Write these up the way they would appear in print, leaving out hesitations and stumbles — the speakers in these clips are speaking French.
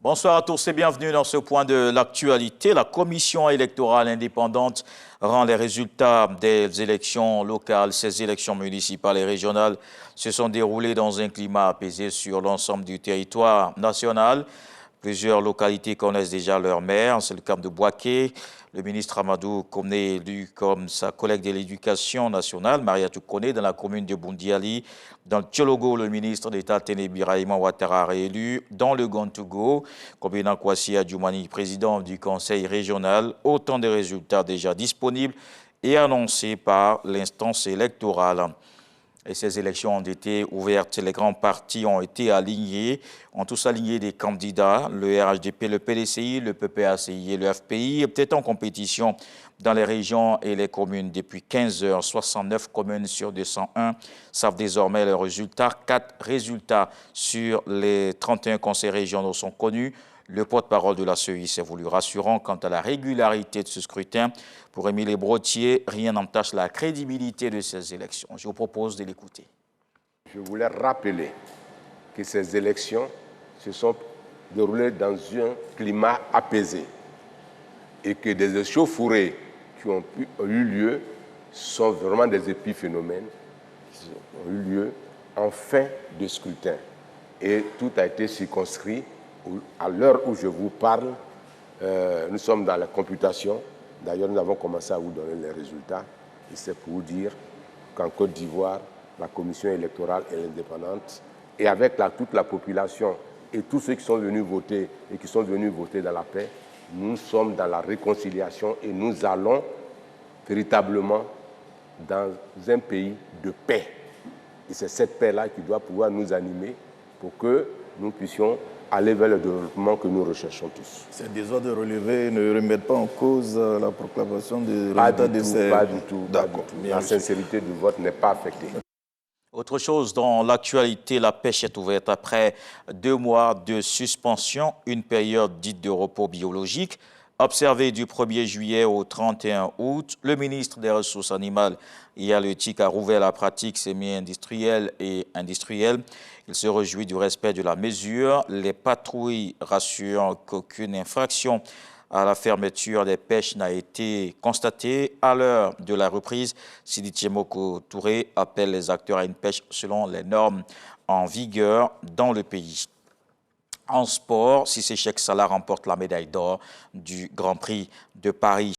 Bonsoir à tous et bienvenue dans ce point de l'actualité. La commission électorale indépendante rend les résultats des élections locales. Ces élections municipales et régionales se sont déroulées dans un climat apaisé sur l'ensemble du territoire national. Plusieurs localités connaissent déjà leur maire. C'est le cas de Boaké. Le ministre Amadou Koné élu comme sa collègue de l'éducation nationale, Mariatou Koné, dans la commune de Boundiali. Dans le Tchologo, le ministre d'État Ténébi Raïman Ouattara réélu. Dans le Gontougo, Kobina Kwasi Adjoumani, président du conseil régional. Autant de résultats déjà disponibles et annoncés par l'instance électorale. Et ces élections ont été ouvertes. Les grands partis ont été alignés, ont tous aligné des candidats, le RHDP, le PDCI, le PPACI et le FPI, peut-être en compétition dans les régions et les communes. Depuis 15 heures, 69 communes sur 201 savent désormais leurs résultats. 4 résultats sur les 31 conseils régionaux sont connus. Le porte-parole de la CEI s'est voulu rassurant quant à la régularité de ce scrutin. Pour Émile Brotier, rien n'entache la crédibilité de ces élections. Je vous propose de l'écouter. Je voulais rappeler que ces élections se sont déroulées dans un climat apaisé et que des échauffourées qui ont eu lieu sont vraiment des épiphénomènes qui ont eu lieu en fin de scrutin. Et tout a été circonscrit. À l'heure où je vous parle, nous sommes dans la computation. D'ailleurs, nous avons commencé à vous donner les résultats. Et c'est pour vous dire qu'en Côte d'Ivoire, la commission électorale est indépendante. Et avec toute la population et tous ceux qui sont venus voter et qui sont venus voter dans la paix, nous sommes dans la réconciliation et nous allons véritablement dans un pays de paix. Et c'est cette paix-là qui doit pouvoir nous animer pour que nous puissions aller vers le développement que nous recherchons tous. Ces désordres relevés ne remettent pas en cause la proclamation des résultats de ces... Pas du tout. La sincérité du vote n'est pas affectée. Autre chose, dans l'actualité, la pêche est ouverte après 2 mois de suspension, une période dite de repos biologique. Observé du 1er juillet au 31 août, le ministre des Ressources animales et halieutiques a rouvert la pratique semi-industrielle et industrielle. Il se réjouit du respect de la mesure. Les patrouilles rassurent qu'aucune infraction à la fermeture des pêches n'a été constatée. À l'heure de la reprise, Sidi Tchemoko Touré appelle les acteurs à une pêche selon les normes en vigueur dans le pays. En sport, Cissé Cheikh Salah remporte la médaille d'or du Grand Prix de Paris.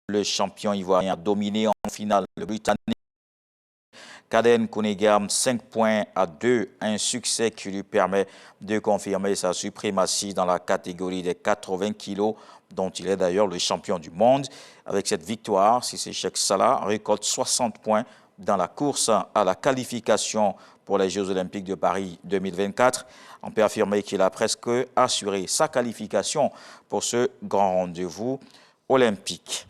Le champion ivoirien a dominé en finale le Britannique. Kaden Kounegam, 5 points à 2, un succès qui lui permet de confirmer sa suprématie dans la catégorie des 80 kilos, dont il est d'ailleurs le champion du monde. Avec cette victoire, Cissé Cheikh Salah récolte 60 points dans la course à la qualification pour les Jeux Olympiques de Paris 2024. On peut affirmer qu'il a presque assuré sa qualification pour ce grand rendez-vous olympique.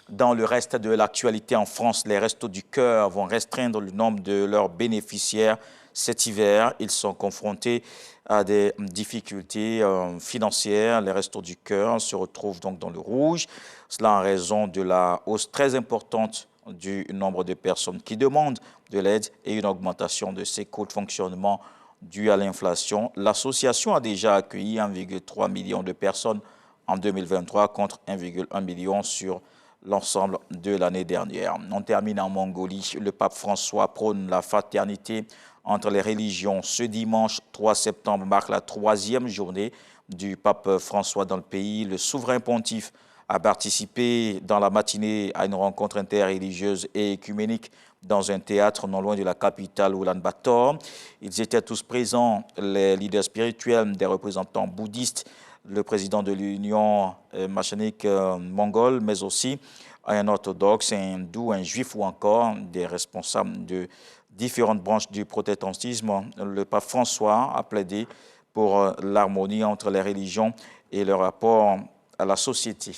Dans le reste de l'actualité en France, les Restos du Cœur vont restreindre le nombre de leurs bénéficiaires cet hiver. Ils sont confrontés à des difficultés financières. Les Restos du Cœur se retrouvent donc dans le rouge. Cela en raison de la hausse très importante du nombre de personnes qui demandent de l'aide et une augmentation de ses coûts de fonctionnement due à l'inflation. L'association a déjà accueilli 1,3 million de personnes en 2023 contre 1,1 million sur l'ensemble de l'année dernière. On termine en Mongolie. Le pape François prône la fraternité entre les religions. Ce dimanche 3 septembre marque la 3e journée du pape François dans le pays. Le souverain pontife a participé dans la matinée à une rencontre interreligieuse et écuménique dans un théâtre non loin de la capitale Oulan-Bator. Ils étaient tous présents, les leaders spirituels, des représentants bouddhistes, le président de l'Union machanique mongole, mais aussi un orthodoxe, un hindou, un juif ou encore des responsables de différentes branches du protestantisme. Le pape François a plaidé pour l'harmonie entre les religions et le rapport à la société.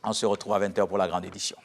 On se retrouve à 20 h pour la grande édition.